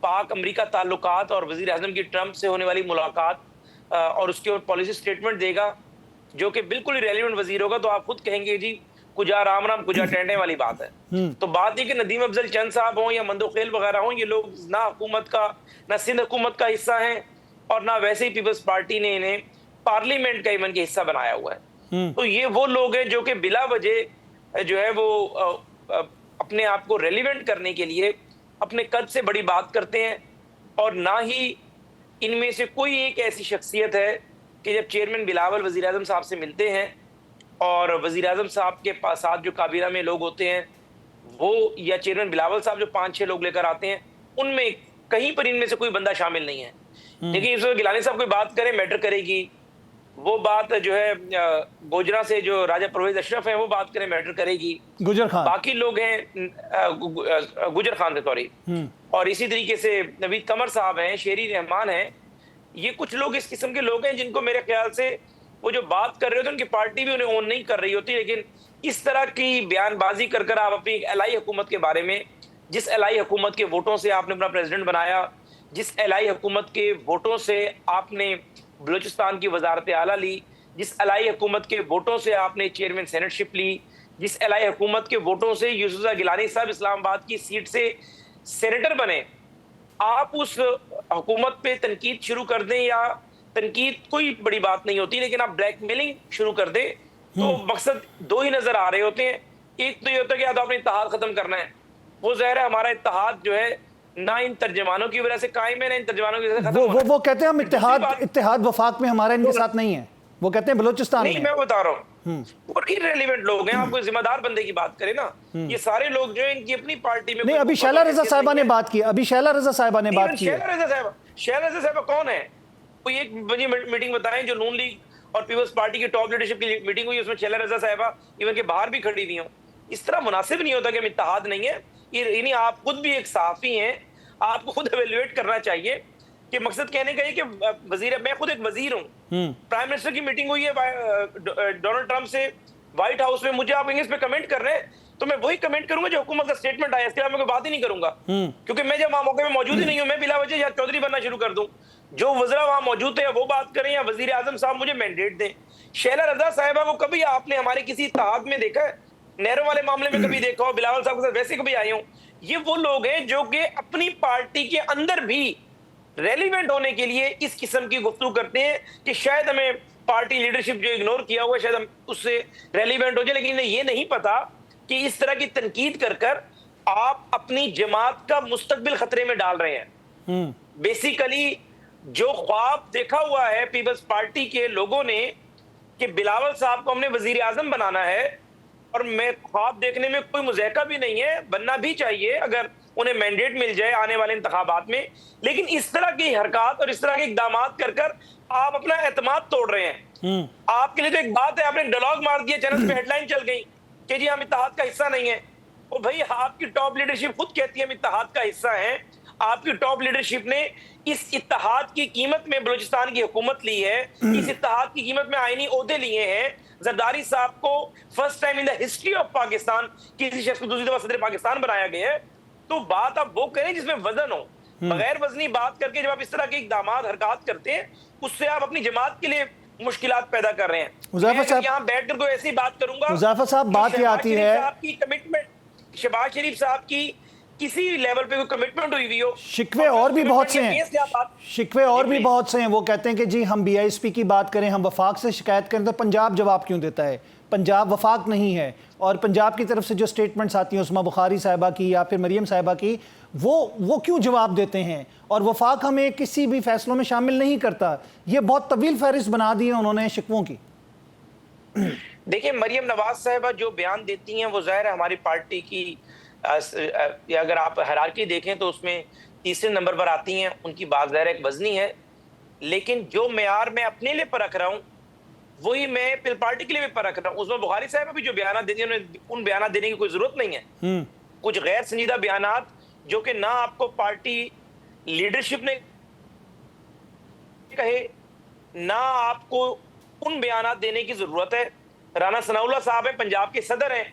پاک امریکہ تعلقات اور وزیر اعظم کی ٹرمپ سے ہونے والی ملاقات اور اس کے پالیسی سٹیٹمنٹ دے گا جو کہ بالکل ہی ریلیونٹ وزیر ہوگا تو آپ خود کہیں گے جی کجا رام رام کجا ٹینڈے والی بات ہے. تو بات یہ کہ ندیم افضل چند صاحب ہوں یا مندوخیل وغیرہ ہوں، یہ لوگ نہ حکومت کا نہ سندھ حکومت کا حصہ ہیں اور نہ ویسے ہی پیپلز پارٹی نے انہیں پارلیمنٹ کا ایون کے حصہ بنایا ہوا ہے. تو یہ وہ لوگ ہیں جو کہ بلا وجہ جو ہے وہ اپنے آپ کو ریلیونٹ کرنے کے لیے اپنے قد سے بڑی بات کرتے ہیں، اور نہ ہی ان میں سے کوئی ایک ایسی شخصیت ہے کہ جب چیئرمین بلاول وزیر اعظم صاحب سے ملتے ہیں اور وزیر اعظم صاحب کے ساتھ جو کابینہ میں لوگ ہوتے ہیں وہ یا چیئرمین بلاول صاحب جو 5-6 لوگ لے کر آتے ہیں، ان میں کہیں پر ان میں سے کوئی بندہ شامل نہیں ہے. لیکن اس وقت گیلانی صاحب کوئی بات کرے میٹر کرے گی، وہ بات جو ہے گوجرا سے جو راجہ پرویز اشرف ہیں وہ بات کریں میٹر کرے گی، گجر خان باقی لوگ ہیں گجر خان سے سوری، اور اسی طریقے سے نوید قمر صاحب ہیں، شیری رحمان ہیں. یہ کچھ لوگ اس قسم کے لوگ ہیں جن کو میرے خیال سے وہ جو بات کر رہے ہوتے ہیں ان کی پارٹی بھی انہیں اون نہیں کر رہی ہوتی، لیکن اس طرح کی بیان بازی کر کر آپ اپنی علائی حکومت کے بارے میں، جس علائی حکومت کے ووٹوں سے آپ نے اپنا پریزیڈنٹ بنایا، جس علائی حکومت کے ووٹوں سے آپ نے بلوچستان کی وزارت اعلیٰ لی، جس علائی حکومت کے ووٹوں سے آپ نے چیئرمین سینٹ شپ لی، جس علائی حکومت کے ووٹوں سے یوسف گیلانی صاحب اسلام آباد کی سیٹ سے سینیٹر بنے، آپ اس حکومت پہ تنقید شروع کر دیں یا تنقید کوئی بڑی بات نہیں ہوتی، لیکن آپ بلیک میلنگ شروع کر دیں تو مقصد دو ہی نظر آ رہے ہوتے ہیں. ایک تو یہ ہوتا ہے کہ یا تو آپ نے اتحاد ختم کرنا ہے، وہ ظاہر ہے ہمارا اتحاد جو ہے نہ ان ترجمانوں کی وجہ سے قائم ہے نہ ان ترجمانوں کی وجہ سے ختم ہونا ہے. وہ کہتے ہیں ہم اتحاد وفاق میں ہمارا ان کے ساتھ نہیں ہے، وہ کہتے ہیں بلوچستان نہیں، میں بتا رہا ہوں وہ irrelevant لوگ ہیں. آپ کو ذمہ دار بندے کی بات کریں نا، یہ سارے لوگ جو ہیں ان کی اپنی پارٹی میں نہیں. ابھی شیلا رضا صاحبہ نے بات کی، شیلا رضا صاحبہ کون ہے؟ کوئی ایک بڑی میٹنگ بتائیں جو نون لیگ اور پیپلز پارٹی کی ٹاپ لیڈرشپ کی میٹنگ ہوئی، اس میں شیلا رضا صاحبہ ایون کے باہر بھی کھڑی ہوئی ہوں. اس طرح مناسب نہیں ہوتا کہ ہم اتحاد نہیں ہے. یعنی آپ خود بھی ایک صحافی ہیں، آپ کو خود ایویلویٹ کرنا چاہیے کہ مقصد کہنے کا یہ کہ میں خود ایک وزیر ہوں، پرائم منسٹر کی میٹنگ ہوئی ہے ڈونلڈ ٹرمپ سے وائٹ ہاؤس میں، مجھے آپ انگلش پہ کمنٹ کر رہے ہیں تو میں وہی کمنٹ کروں گا جو حکومت کا سٹیٹمنٹ آیا، اس کے علاوہ میں کوئی بات ہی نہیں کروں گا، کیونکہ میں جب وہاں موقع میں موجود ہی نہیں ہوں میں بلا وجہ یا چودھری بننا شروع کر دوں. جو وزراء وہاں موجود تھے وہ بات کریں یا وزیر اعظم صاحب مجھے مینڈیٹ دیں. شیلا رضا صاحبہ کو کبھی آپ نے ہمارے کسی اتحاد میں دیکھا ہے؟ نہروں والے معاملے میں کبھی دیکھا ہو؟ بلاول صاحب کے ساتھ ویسے کبھی آئے ہوں؟ یہ وہ لوگ ہیں جو کہ اپنی پارٹی کے اندر بھی ریلیونٹ ہونے کے لیے اس قسم کی گفتگو کرتے ہیں کہ شاید ہمیں پارٹی لیڈرشپ جو اگنور کیا ہوا ہے شاید ہم اس سے ریلیونٹ ہو جائے، لیکن انہیں یہ نہیں پتا کہ اس طرح کی تنقید کر کر آپ اپنی جماعت کا مستقبل خطرے میں ڈال رہے ہیں. بیسیکلی جو خواب دیکھا ہوا ہے پیپلز پارٹی کے لوگوں نے کہ بلاول صاحب کو ہم نے وزیر اعظم بنانا ہے، اور میں خواب دیکھنے میں کوئی مذائقہ بھی نہیں ہے، بننا بھی چاہیے اگر انہیں مینڈیٹ مل جائے آنے والے انتخابات میں، لیکن اس طرح کی حرکات اور اس طرح کے اقدامات کر کر آپ اپنا اعتماد توڑ رہے ہیں. آپ کے لیے تو ایک بات ہے، آپ نے ڈائلاگ مار دیا، چینل پہ ہیڈ لائن چل گئی کہ جی ہم اتحاد کا حصہ نہیں ہیں. اور بھائی آپ کی ٹاپ لیڈرشپ خود کہتی ہے ہم اتحاد کا حصہ ہیں. آپ کی ٹاپ لیڈرشپ نے اس اتحاد کی قیمت میں بلوچستان کی حکومت لی ہے، اس اتحاد کی قیمت میں آئینی عہدے لیے ہیں. زرداری صاحب کو first time in the history of Pakistan کسی شخص کو دوسری دفعہ صدر پاکستان بنایا گیا ہے. تو بات آپ وہ کریں جس میں وزن ہو، بغیر وزنی بات کر کے جب آپ اس طرح کے اقدامات حرکات کرتے ہیں اس سے آپ اپنی جماعت کے لیے مشکلات پیدا کر رہے ہیں. میں یہاں بیٹھ کر کوئی ایسی بات کروں گا، مظفر صاحب بات یہ آتی ہے شہباز شریف صاحب کی کسی لیول پہ کوئی کمٹمنٹ ہوئی ہو، شکوے اور بھی بہت سے ہیں، شکوے اور بھی بہت سے ہیں. وہ کہتے ہیں کہ جی ہم بی آئی ایس پی کی بات کریں، ہم وفاق سے شکایت کریں تو پنجاب جواب کیوں دیتا ہے؟ پنجاب وفاق نہیں ہے، اور پنجاب کی طرف سے جو سٹیٹمنٹس آتی ہیں عثمہ بخاری صاحبہ کی یا پھر مریم صاحبہ کی وہ کیوں جواب دیتے ہیں؟ اور وفاق ہمیں کسی بھی فیصلوں میں شامل نہیں کرتا. یہ بہت طویل فہرست بنا دی ہے انہوں نے شکووں کی. دیکھیں مریم نواز صاحبہ جو بیان دیتی ہیں وہ ظاہر ہے ہماری پارٹی کی اگر آپ ہیرارکی دیکھیں تو اس میں تیسرے نمبر پر آتی ہیں. ان کی بات ظاہر ایک وزنی ہے، لیکن جو معیار میں اپنے لیے پرکھ رہا ہوں وہی میں پارٹی کے لیے بھی پرکھ رہا ہوں. عثمہ بخاری صاحب بھی جو بیانات دیتی ہیں ان بیانات دینے کی کوئی ضرورت نہیں ہے. کچھ غیر سنجیدہ بیانات جو کہ نہ آپ کو پارٹی لیڈرشپ نے کہے نہ آپ کو ان بیانات دینے کی ضرورت ہے. رانا ثناء اللہ صاحب ہیں، پنجاب کے صدر ہیں،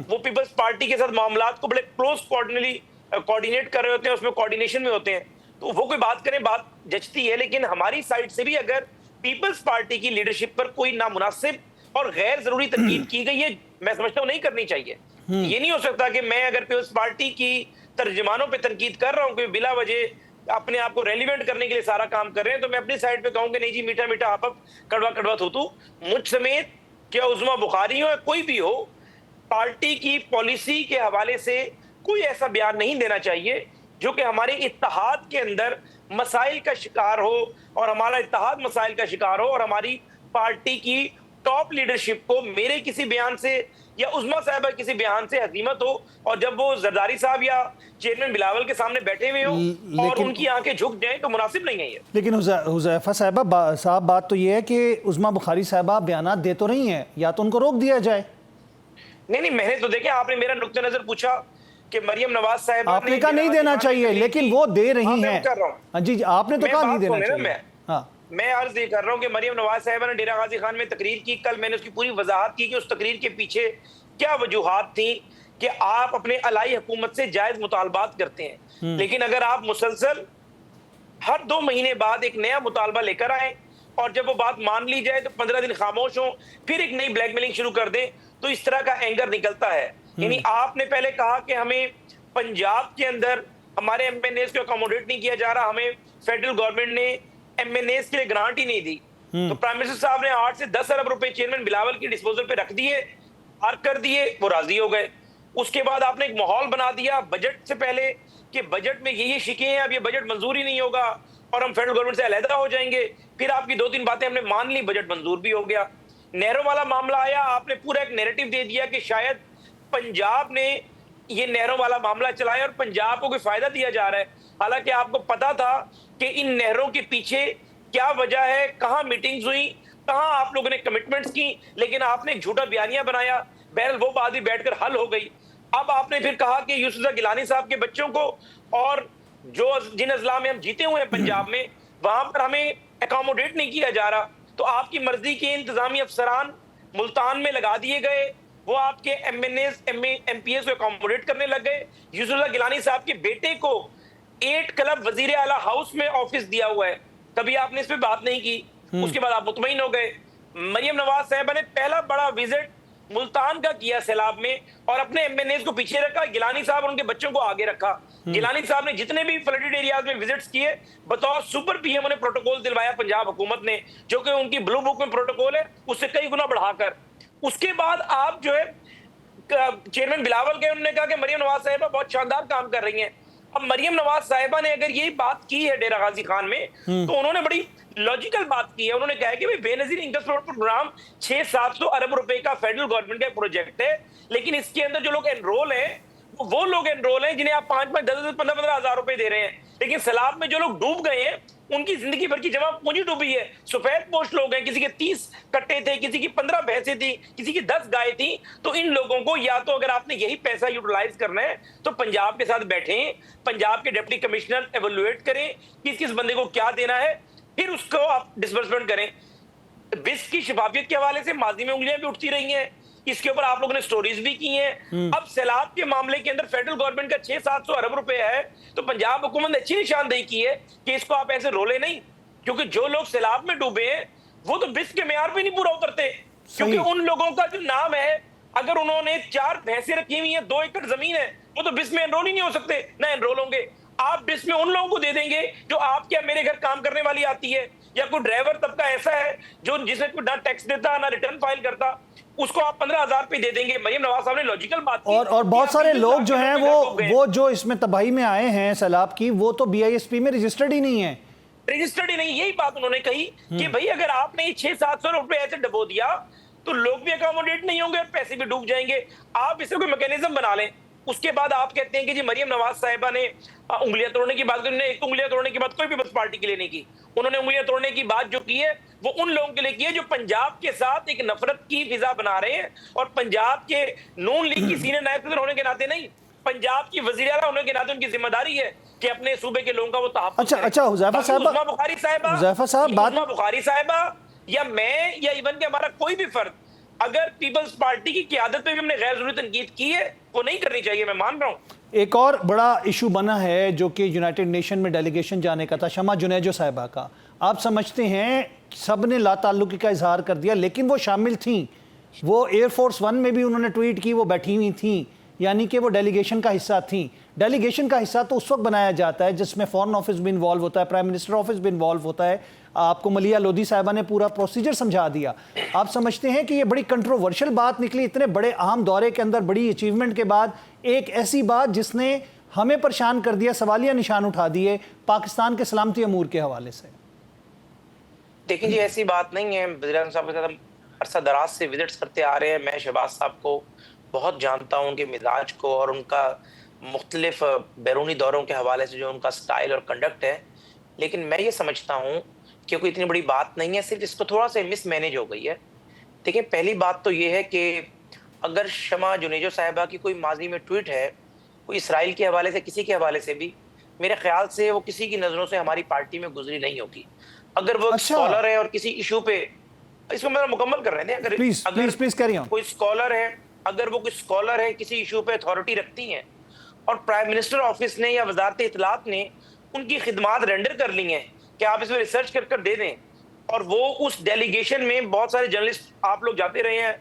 وہ پیپلز پارٹی کے ساتھ معاملات کو بڑے کلوز کوارڈینیٹ کر رہے ہوتے ہیں، اس میں کوارڈینیشن میں ہوتے ہیں. تو وہ کوئی بات کریں بات جچتی ہے، لیکن ہماری سائٹ سے بھی اگر پیپلز پارٹی کی لیڈرشپ پر کوئی نامناسب اور غیر ضروری تنقید کی گئی ہے، میں سمجھتا ہوں نہیں کرنی چاہیے. یہ نہیں ہو سکتا کہ میں اگر پیپلز پارٹی کی ترجمانوں پہ تنقید کر رہا ہوں کہ بلا وجہ اپنے آپ کو ریلیونٹ کرنے کے لیے سارا کام کر رہے ہیں، تو میں اپنی سائڈ پہ کہوں کہ نہیں جی میٹھا میٹھا آپ کڑوا کڑوا تھوتو. مجھ سمیت کیا عظما بخاری ہو یا کوئی بھی ہو، پارٹی کی پالیسی کے حوالے سے کوئی ایسا بیان نہیں دینا چاہیے جو کہ ہمارے اتحاد کے اندر مسائل کا شکار ہو اور ہمارا اتحاد مسائل کا شکار ہو اور ہماری پارٹی کی ٹاپ لیڈرشپ کو میرے کسی بیان سے یا عظما صاحبہ کسی بیان سے ہزیمت ہو، اور جب وہ زرداری صاحب یا چیئرمین بلاول کے سامنے بیٹھے ہوئے ہوں اور ان کی آنکھیں جھک جائیں تو مناسب نہیں ہے یہ. لیکن حذیفہ صاحب بات تو یہ ہے کہ عظما بخاری صاحبہ بیانات دے تو رہی ہیں، یا تو ان کو روک دیا جائے. نہیں میں نے تو دیکھیں، آپ نے میرا نقطہ نظر پوچھا کہ مریم نواز صاحب آپ نے کہا نہیں دینا چاہیے، لیکن وہ دے رہی ہیں. جی آپ نے تو کہا نہیں دینا چاہیے. میں عرض یہ کر رہا ہوں کہ مریم نواز صاحبہ نے ڈیرہ غازی خان میں تقریر کی، کل میں نے اس کی پوری وضاحت کی کہ اس تقریر کے پیچھے کیا وجوہات تھیں کہ آپ اپنے علائی حکومت سے جائز مطالبات کرتے ہیں، لیکن اگر آپ مسلسل ہر 2 مہینے بعد ایک نیا مطالبہ لے کر آئیں اور جب وہ بات مان لی جائے تو 15 دن خاموش ہوں، پھر ایک نئی بلیک میلنگ شروع کر دیں، تو اس طرح کا اینگر نکلتا ہے. یعنی آپ نے پہلے کہا کہ ہمیں پنجاب کے اندر ہمارے ایم این ایز کو اکاموڈیٹ نہیں کیا جا رہا، ہمیں فیڈرل گورنمنٹ نے ایم این ایز کے لیے گرانٹ ہی نہیں دی، تو پرائم منسٹر صاحب نے 8 سے 10 ارب روپے چیئرمین بلاول کی ڈسپوزل پہ رکھ دیے، پارک کر دیے، وہ راضی ہو گئے. اس کے بعد آپ نے ایک ماحول بنا دیا بجٹ سے پہلے کہ بجٹ میں یہ شکیں ہیں، اب یہ بجٹ منظور ہی نہیں ہوگا اور ہم فیڈرل گورنمنٹ سے علیحدہ ہو جائیں گے. پھر آپ کی 2-3 باتیں ہم نے مان لی، بجٹ منظور بھی ہو گیا. نہروں والا معاملہ آیا، آپ نے پورا ایک نیریٹو دے دیا کہ شاید پنجاب نے یہ نہروں والا معاملہ چلایا اور پنجاب کو کوئی فائدہ دیا جا رہا ہے، حالانکہ آپ کو پتا تھا کہ ان نہروں کے پیچھے کیا وجہ ہے، کہاں میٹنگز ہوئی، کہاں آپ لوگوں نے کمٹمنٹس کی، لیکن آپ نے ایک جھوٹا بیانیہ بنایا. بہرحال وہ بات بھی بیٹھ کر حل ہو گئی. اب آپ نے پھر کہا کہ یوسف زئی گیلانی صاحب کے بچوں کو اور جن اضلاع میں ہم جیتے ہوئے ہیں پنجاب میں، وہاں پر ہمیں اکاموڈیٹ نہیں کیا جا رہا. تو آپ کی مرضی کے انتظامی افسران ملتان میں لگا دیے گئے، وہ آپ کے M N As M P As کو اکاموڈیٹ کرنے لگ گئے. یوسف زئی گیلانی صاحب کے بیٹے کو 8 کلب وزیر اعلیٰ ہاؤس میں آفس دیا ہوا ہے، کبھی آپ نے اس پہ بات نہیں کی. اس کے بعد آپ مطمئن ہو گئے. مریم نواز صاحبہ نے پہلا بڑا وزٹ ملتان کا کیا سیلاب میں، اور اپنے ایم این ایز کو پیچھے رکھا، گیلانی صاحب اور ان کے بچوں کو آگے رکھا. گیلانی صاحب نے جتنے بھی فلڈڈ ایریاز میں وزٹس کیے بطور سپر پی ایم انہیں پروٹوکول دلوایا پنجاب حکومت نے، جو کہ ان کی بلو بک میں پروٹوکول ہے اس سے کئی گنا بڑھا کر. اس کے بعد آپ جو ہے چیئرمین بلاول کے انہوں نے کہا کہ مریم نواز صاحبہ بہت شاندار کام کر رہی ہیں. اب مریم نواز صاحبہ نے اگر یہی بات کی ہے ڈیرہ غازی خان میں تو انہوں نے بڑی لاجیکل بات کی ہے. انہوں نے کہا کہ بے نظیر انفراسٹرکچر پروگرام 600-700 ارب روپے کا فیڈرل گورنمنٹ کا پروجیکٹ ہے، لیکن اس کے اندر جو لوگ انرول ہیں وہ لوگ انرول ہیں جنہیں آپ 5-5, 10-10, 15-15 ہزار روپے دے رہے ہیں، لیکن سیلاب میں جو لوگ ڈوب گئے ہیں ان کی زندگی بھر کی جمع پونجی ڈوبی ہے. سفید پوش لوگ ہیں، کسی کے 30 کٹے تھے، کسی کی 15 بھینسیں تھی، کسی کی 10 گائے تھی. تو ان لوگوں کو یا تو اگر آپ نے یہی پیسہ یوٹیلائز کرنا ہے تو پنجاب کے ساتھ بیٹھیں، پنجاب کے ڈپٹی کمشنر ایویلویٹ کریں کس بندے کو کیا دینا ہے، پھر اس کو آپ ڈسبرسمنٹ کریں. بس کی شفافیت کے حوالے سے ماضی میں انگلیاں بھی اٹھتی رہی ہیں، اس کے اوپر آپ لوگوں نے سٹوریز بھی کی ہیں. اب سیلاب کے معاملے کے اندر فیڈرل گورنمنٹ کا 600-700 ارب روپے ہے تو پنجاب حکومت نے اچھی نشاندہی کی ہے کہ اس کو آپ ایسے رولے نہیں، کیونکہ جو لوگ سیلاب میں ڈوبے ہیں وہ تو بس کے معیار پہ نہیں پورا اترتے. کیونکہ ان لوگوں کا جو نام ہے، اگر انہوں نے 4 بھینسیں رکھی ہوئی ہیں، 2 ایکڑ زمین ہے، وہ تو بس میں انرول ہی نہیں ہو سکتے، نہ انرول ہوں گے. آپ بس میں ان لوگوں کو دے دیں گے جو آپ کیا میرے گھر کام کرنے والی آتی ہے، یا کوئی ڈرائیور طبقہ ایسا ہے جو جسے کوئی نہ ٹیکس دیتا نہ ریٹرن فائل کرتا، اس کو آپ 15,000 پہ دے دیں گے. مریم نواز صاحب نے لاجیکل بات کی. اور بہت سارے لوگ جو ہیں وہ جو اس میں تباہی میں آئے ہیں سیلاب کی، وہ تو بی آئی ایس پی میں رجسٹرڈ ہی نہیں ہے. رجسٹرڈ ہی نہیں. یہی بات انہوں نے کہی کہ بھائی اگر آپ نے 600-700 روپے ایسے ڈبو دیا تو لوگ بھی اکاموڈیٹ نہیں ہوں گے اور پیسے بھی ڈوب جائیں گے. آپ اس سے کوئی میکینزم بنا لیں. اس کے بعد آپ کہتے ہیں کہ جی مریم نواز صاحبہ نے انگلیاں توڑنے کی بات کی. انہوں نے ایک انگلیاں توڑنے کی بات کوئی پیپلز پارٹی کے لیے نہیں کی. انہوں نے انگلیاں توڑنے کی بات جو کی ہے وہ ان لوگوں کے لیے کی ہے جو پنجاب کے ساتھ ایک نفرت کی فضا بنا رہے ہیں، اور پنجاب کے نون لیگ کی سینئر نائب صدر ہونے کے ناطے نہیں، پنجاب کی وزیر اعلیٰ ہونے کے ناطے ان کی ذمہ داری ہے کہ اپنے صوبے کے لوگوں کا وہ تحفظ کریں. اچھا حذیفہ صاحب، عظما بخاری صاحبہ یا میں یا ایون کہ ہمارا کوئی بھی فرد اگر پیپلز پارٹی کی قیادت پہ بھی ہم نے غیر ضروری تنقید کی ہے وہ نہیں کرنی چاہیے، میں مان رہا ہوں. ایک اور بڑا ایشو بنا ہے جو کہ یونائٹڈ نیشن میں ڈیلیگیشن جانے کا تھا، شمع جنیجو صاحبہ کا. آپ سمجھتے ہیں سب نے لا تعلقی کا اظہار کر دیا لیکن وہ شامل تھیں، وہ ایئر فورس ون میں بھی انہوں نے ٹویٹ کی وہ بیٹھی ہوئی تھیں، یعنی کہ وہ ڈیلیگیشن کا حصہ تھیں۔ ڈیلیگیشن کا حصہ تو اس وقت بنایا جاتا ہے جس میں فورن آفس بھی انوالو ہوتا ہے، پرائم منسٹر آفس بھی انوالو ہوتا ہے۔ آپ کو ملیحہ لودھی صاحبہ نے پورا پروسیجر سمجھا دیا۔ آپ سمجھتے ہیں کہ یہ بڑی کنٹروورشل بات نکلی اتنے بڑے اہم دورے کے اندر، بڑی اچیومنٹ کے بعد، ایک ایسی بات جس نے ہمیں پریشان کر دیا، سوالیہ نشان اٹھا دیے پاکستان کے سلامتی امور کے حوالے سے؟ دیکھیں جی، ایسی بات نہیں ہے۔ وزیر اعظم صاحب کے ساتھ ہم عرصہ دراز سے وزٹس کرتے آ رہے ہیں۔ میں شہباز صاحب کو بہت جانتا ہوں، ان کے مزاج کو اور ان کا مختلف بیرونی دوروں کے حوالے سے جو ان کا سٹائل اور کنڈکٹ ہے، لیکن میں یہ سمجھتا ہوں کہ کوئی اتنی بڑی بات نہیں ہے، صرف اس کو تھوڑا سا مس مینیج ہو گئی ہے۔ دیکھیں، پہلی بات تو یہ ہے کہ اگر شمع جنیجو صاحبہ کی کوئی ماضی میں ٹویٹ ہے، کوئی اسرائیل کے حوالے سے، کسی کے حوالے سے بھی، میرے خیال سے وہ کسی کی نظروں سے ہماری پارٹی میں گزری نہیں ہوگی۔ اگر وہ اسکالر ہے اور کسی ایشو پہ، اس کو میرا مکمل کر رہے ہیں، پلیز کریے آن۔ کوئی اسکالر ہے، اگر وہ کوئی اسکالر ہے، کسی ایشو پہ اتھارٹی رکھتی ہیں اور پرائم منسٹر آفس نے یا وزارت اطلاعات نے ان کی خدمات رینڈر کر لی ہیں کہ آپ اس میں ریسرچ کر دے دیں، اور وہ اس ڈیلیگیشن میں بہت سارے جرنلسٹ آپ لوگ جاتے رہے ہیں،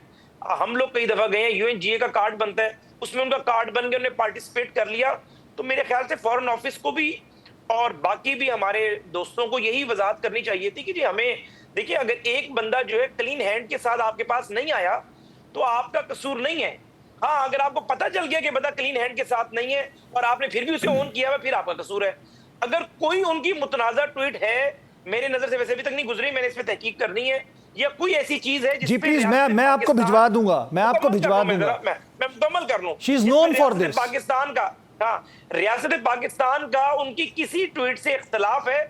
ہم لوگ کئی دفعہ گئے ہیں، یو این جی اے کا کارڈ بنتا ہے، اس میں ان کا کارڈ بن کے انہوں نے پارٹیسپیٹ کر لیا، تو میرے خیال سے فورن آفس کو بھی اور باقی بھی ہمارے دوستوں کو یہی وضاحت کرنی چاہیے تھی کہ جی ہمیں دیکھیں، اگر ایک بندہ جو ہے کلین ہینڈ کے ساتھ آپ کے پاس نہیں آیا تو آپ کا قصور نہیں ہے۔ ہاں، اگر آپ کو پتہ چل گیا کہ بندہ کلین ہینڈ کے ساتھ نہیں ہے اور آپ نے پھر بھی اسے اون کیا ہوا، پھر آپ کا قصور ہے۔ اگر کوئی ان کی متنازع ٹویٹ ہے، میرے نظر سے ویسے ابھی تک نہیں گزری، میں نے اس پہ تحقیق کرنی ہے، یا کوئی ایسی چیز ہے جی پلیز، میں آپ کو بھجوا دوں گا، میں مکمل کر لوں۔ شی از نون فار دس۔ پاکستان کا، ہاں، ریاست پاکستان کا ان کی کسی ٹویٹ سے اختلاف ہے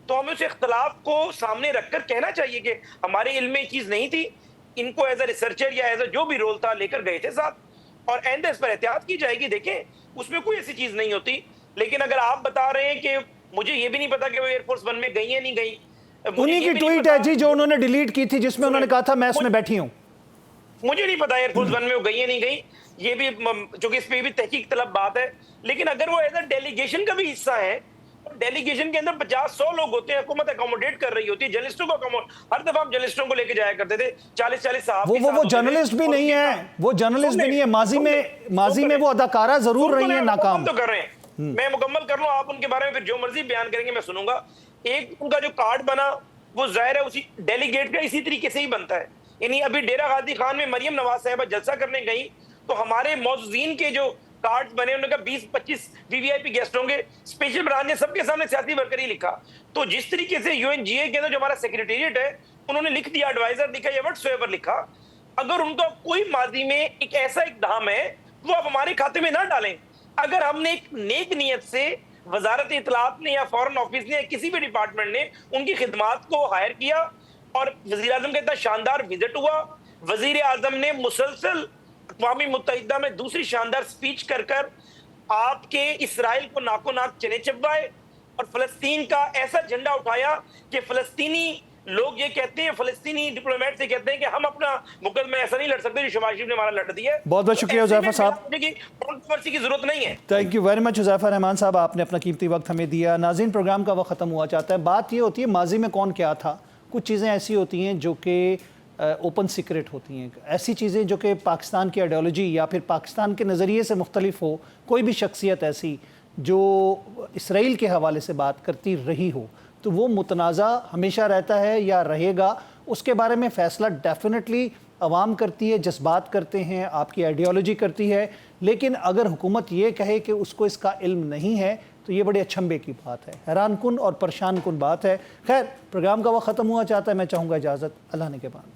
تو ہمیں اس اختلاف کو سامنے رکھ کر کہنا چاہیے کہ ہمارے علم میں یہ چیز نہیں تھی، ان کو ایز اے ریسرچر یا ایز اے جو بھی رول تھا لے کر گئے تھے ساتھ، اور اینڈ اس پر احتیاط کی جائے گی۔ دیکھیں، اس میں کوئی ایسی چیز نہیں ہوتی، لیکن اگر آپ بتا رہے ہیں کہ مجھے یہ بھی نہیں پتا کہ وہ ایئر فورس ون میں گئی ہے نہیں گئی، انہی کی ٹویٹ ہے جی جو انہوں نے ڈیلیٹ کی تھی، جس میں انہوں نے کہا تھا میں اس میں بیٹھی ہوں۔ مجھے نہیں پتا ایئر فورس ون میں وہ گئی ہے نہیں گئی، یہ بھی چونکہ اس پہ بھی تحقیق طلب بات ہے، لیکن اگر وہ ایز اے ڈیلیگیشن کا بھی حصہ ہے، ڈیلیگیشن کے اندر 50-100 لوگ ہوتے ہیں، حکومت اکوموڈیٹ کر رہی ہوتی ہے، جرنلسٹوں کو ہر دفعہ ہم جرنلسٹوں کو لے کے جایا کرتے تھے، 40 صحافی وہ جرنلسٹ بھی نہیں ہے، وہ جرنلسٹ بھی نہیں ہے، ماضی میں وہ اداکارہ ضرور رہی ہیں ناکام۔ تو کر رہے ہیں، میں مکمل کر لوں، آپ ان کے بارے میں پھر جو مرضی بیان کریں گے میں سنوں گا۔ ایک ان کا جو کارڈ بنا وہ ظاہر ہے اسی ڈیلیگیٹ کا اسی طریقے سے ہی بنتا ہے، یعنی ابھی ڈیرہ غازی خان میں مریم نواز صاحبہ جلسہ کرنے گئی تو ہمارے معززین کے جو کارڈ بنے، انہوں نے کہا 20-25 وی وی آئی پی گیسٹ ہوں گے، اسپیشل برانچ نے سب کے سامنے سیاسی ورکر ہی لکھا۔ تو جس طریقے سے یو این جی اے کے اندر جو ہمارا سیکریٹریٹ ہے، انہوں نے لکھ دیا، ایڈوائزر لکھا یا وٹ سو ایور لکھا، اگر ان کا کوئی ماضی میں ایک ایسا اقدام ہے وہ آپ ہمارے کھاتے میں نہ ڈالیں۔ اگر ہم نے ایک نیک نیت سے وزارت اطلاعات نے یا فورن آفس نے یا کسی بھی ڈپارٹمنٹ نے ان کی خدمات کو ہائر کیا اور وزیر اعظم کا اتنا شاندار وزٹ ہوا، وزیر اعظم نے مسلسل اقوام متحدہ میں دوسری شاندار سپیچ کر آپ کے اسرائیل کو ناکو ناک چنے چبوائے اور فلسطین کا ایسا جھنڈا اٹھایا کہ فلسطینی لوگ یہ کہتے ہیں، فلسطینی ڈپلومیٹ سے کہتے ہیں کہ ہم اپنا مقدمہ ایسا نہیں لڑ سکتے جو شہباز شریف نے ہمارا لڑ دیا ہے۔ بہت بہت شکریہ حذیفہ صاحب، کنٹروورسی کی ضرورت نہیں ہے۔ Thank you very much Huzaifa Rehman صاحب، آپ نے اپنا قیمتی وقت ہمیں دیا۔ ناظرین، پروگرام کا وقت ختم ہوا چاہتا ہے۔ بات یہ ہوتی ہے ماضی میں کون کیا تھا، کچھ چیزیں ایسی ہوتی ہیں جو کہ اوپن سیکرٹ ہوتی ہیں، ایسی چیزیں جو کہ پاکستان کی آئیڈیالوجی یا پھر پاکستان کے نظریے سے مختلف ہو، کوئی بھی شخصیت ایسی جو اسرائیل کے حوالے سے بات کرتی رہی ہو تو وہ متنازع ہمیشہ رہتا ہے یا رہے گا، اس کے بارے میں فیصلہ ڈیفینیٹلی عوام کرتی ہے، جذبات کرتے ہیں، آپ کی آئیڈیالوجی کرتی ہے، لیکن اگر حکومت یہ کہے کہ اس کو اس کا علم نہیں ہے تو یہ بڑے اچھمبے کی بات ہے، حیران کن اور پریشان کن بات ہے۔ خیر، پروگرام کا وقت ختم ہوا چاہتا ہے، میں چاہوں گا اجازت، اللہ نے کے بعد۔